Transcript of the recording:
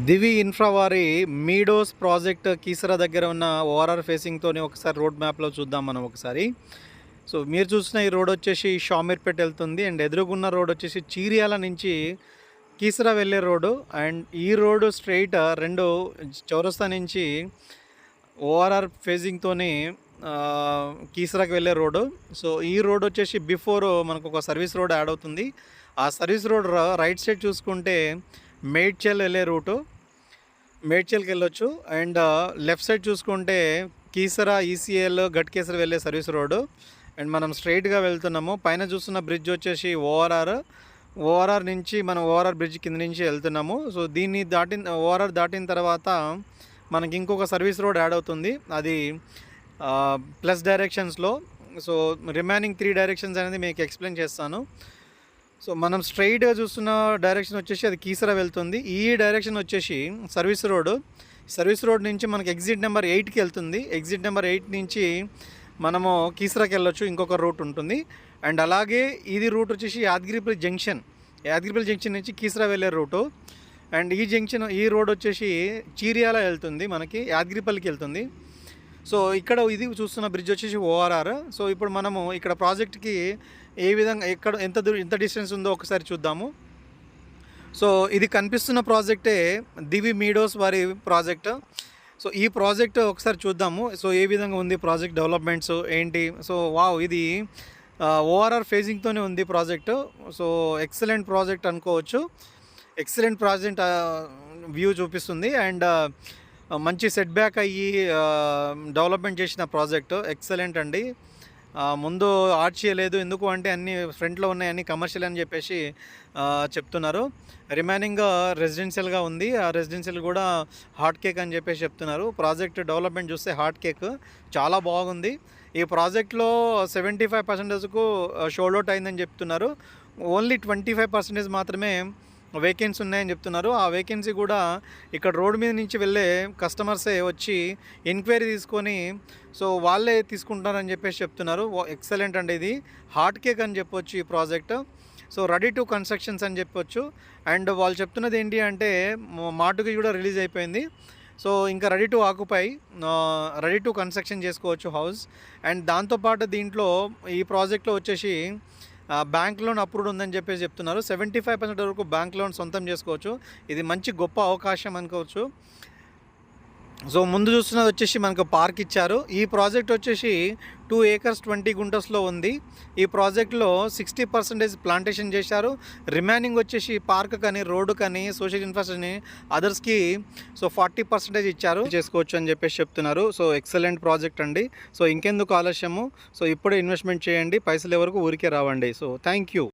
దివి infra వారి meadows project Keesara దగ్గర ఉన్న ఓఆర్ఆర్ ఫేసింగ్తోని ఒకసారి రోడ్ మ్యాప్లో చూద్దాం మనం ఒకసారి. సో మీరు చూసిన ఈ రోడ్ వచ్చేసి షామీర్పేట వెళ్తుంది అండ్ ఎదురుగున్న రోడ్ వచ్చేసి చీరియాల నుంచి కీసరా వెళ్ళే రోడ్డు. అండ్ ఈ రోడ్డు స్ట్రైట్ రెండు చౌరస్తా నుంచి ఓఆర్ఆర్ ఫేజింగ్తోని కీసరాకి వెళ్ళే రోడ్డు. సో ఈ రోడ్ వచ్చేసి బిఫోర్ మనకు ఒక సర్వీస్ రోడ్ యాడ్ అవుతుంది. ఆ సర్వీస్ రోడ్ రైట్ సైడ్ చూసుకుంటే మేడ్చల్ వెళ్ళే రూటు, మేడ్చల్కి వెళ్ళొచ్చు. అండ్ లెఫ్ట్ సైడ్ చూసుకుంటే కీసరా ఈసీఎల్ గట్కేసర్ వెళ్ళే సర్వీస్ రోడ్డు. అండ్ మనం స్ట్రైట్గా వెళ్తున్నాము. పైన చూస్తున్న బ్రిడ్జ్ వచ్చేసి ఓఆర్ఆర్ నుంచి మనం ఓఆర్ఆర్ బ్రిడ్జ్ కింద నుంచి వెళ్తున్నాము. సో దీన్ని ఓఆర్ఆర్ దాటిన తర్వాత మనకి ఇంకొక సర్వీస్ రోడ్ యాడ్ అవుతుంది, అది ప్లస్ డైరెక్షన్స్లో. సో రిమైనింగ్ 3 డైరెక్షన్స్ అనేది మీకు ఎక్స్ప్లెయిన్ చేస్తాను. సో మనం స్ట్రైట్గా చూస్తున్న డైరెక్షన్ వచ్చేసి అది కీసరా వెళ్తుంది. ఈ డైరెక్షన్ వచ్చేసి సర్వీస్ రోడ్ నుంచి మనకి ఎగ్జిట్ నెంబర్ 8కి వెళ్తుంది. ఎగ్జిట్ నెంబర్ 8 నుంచి మనము కీసరాకి వెళ్ళొచ్చు, ఇంకొక రూట్ ఉంటుంది. అండ్ అలాగే ఇది రూట్ వచ్చేసి యాదగిరిపల్లి జంక్షన్ నుంచి కీసరా వెళ్ళే రూటు. అండ్ ఈ రోడ్ వచ్చేసి చీరియాల వెళ్తుంది, మనకి యాదగిరిపల్లికి వెళ్తుంది. సో ఇక్కడ ఇది చూస్తున్న బ్రిడ్జ్ వచ్చేసి ఓఆర్ఆర్. సో ఇప్పుడు మనము ఇక్కడ ప్రాజెక్ట్కి ఏ విధంగా ఎంత డిస్టెన్స్ ఉందో ఒకసారి చూద్దాము. సో ఇది కనిపిస్తున్న ప్రాజెక్టే దివి మీడోస్ వారి ప్రాజెక్ట్. సో ఈ ప్రాజెక్ట్ ఒకసారి చూద్దాము. సో ఏ విధంగా ఉంది ప్రాజెక్ట్ డెవలప్మెంట్స్ ఏంటి. సో ఇది ఓఆర్ఆర్ ఫేజింగ్తోనే ఉంది ప్రాజెక్టు. సో ఎక్సలెంట్ ప్రాజెక్ట్ అనుకోవచ్చు. ఎక్సలెంట్ ప్రాజెక్ట్ వ్యూ చూపిస్తుంది. అండ్ మంచి సెట్ బ్యాక్ అయ్యి డెవలప్మెంట్ చేసిన ప్రాజెక్టు ఎక్సలెంట్ అండి. ముందు ఆర్చ్ చేయలేదు, ఎందుకు అంటే అన్ని ఫ్రంట్లో ఉన్నాయి, అన్ని కమర్షియల్ అని చెప్పేసి చెప్తున్నారు. రిమైనింగ్ రెసిడెన్షియల్గా ఉంది, ఆ రెసిడెన్షియల్ కూడా హాట్ కేక్ అని చెప్పేసి చెప్తున్నారు. ప్రాజెక్ట్ డెవలప్మెంట్ చూస్తే హాట్ కేక్ చాలా బాగుంది. ఈ ప్రాజెక్ట్లో 75%కు షోల్డ్ అవుట్ అయిందని చెప్తున్నారు. ఓన్లీ 25% మాత్రమే వేకెన్సీ ఉన్నాయని చెప్తున్నారు. ఆ వేకెన్సీ కూడా ఇక్కడ రోడ్ మీద నుంచి వెళ్ళే కస్టమర్సే వచ్చి ఎంక్వైరీ తీసుకొని సో వాళ్ళే తీసుకుంటారని చెప్పేసి చెప్తున్నారు. ఎక్సలెంట్ అండి, ఇది హాట్ కేక్ అని చెప్పొచ్చు ఈ project. So ready to constructions అని చెప్పొచ్చు. అండ్ వాళ్ళు చెప్తున్నది ఏంటి అంటే మాటుకి కూడా రిలీజ్ అయిపోయింది. సో ఇంకా ready to occupy, ready to construction చేసుకోవచ్చు హౌస్. అండ్ దాంతోపాటు దీంట్లో ఈ ప్రాజెక్ట్లో వచ్చేసి బ్యాంక్ లోన్ అప్రూవ్డ్ ఉందని చెప్పేసి చెప్తున్నారు. 75% వరకు బ్యాంక్ లోన్ సొంతం చేసుకోవచ్చు. ఇది మంచి గొప్ప అవకాశం అనుకోవచ్చు. సో ముందు చూస్తున్నది వచ్చేసి మనకు పార్క్ ఇచ్చారు. ఈ ప్రాజెక్ట్ వచ్చేసి 2 acres 20 గుంటస్లో ఉంది. ఈ ప్రాజెక్ట్లో 60% ప్లాంటేషన్ చేశారు. రిమైనింగ్ వచ్చేసి పార్క్ కానీ రోడ్డు కానీ సోషల్ ఇన్ఫ్రాస్ట్రక్చర్ని అదర్స్కి సో 40% ఇచ్చారు, చేసుకోవచ్చు అని చెప్పేసి చెప్తున్నారు. సో ఎక్సలెంట్ ప్రాజెక్ట్ అండి. సో ఇంకెందుకు ఆలస్యము, సో ఇప్పుడే ఇన్వెస్ట్మెంట్ చేయండి, పైసలు ఎవరకు ఊరికే రావండి. So thank you.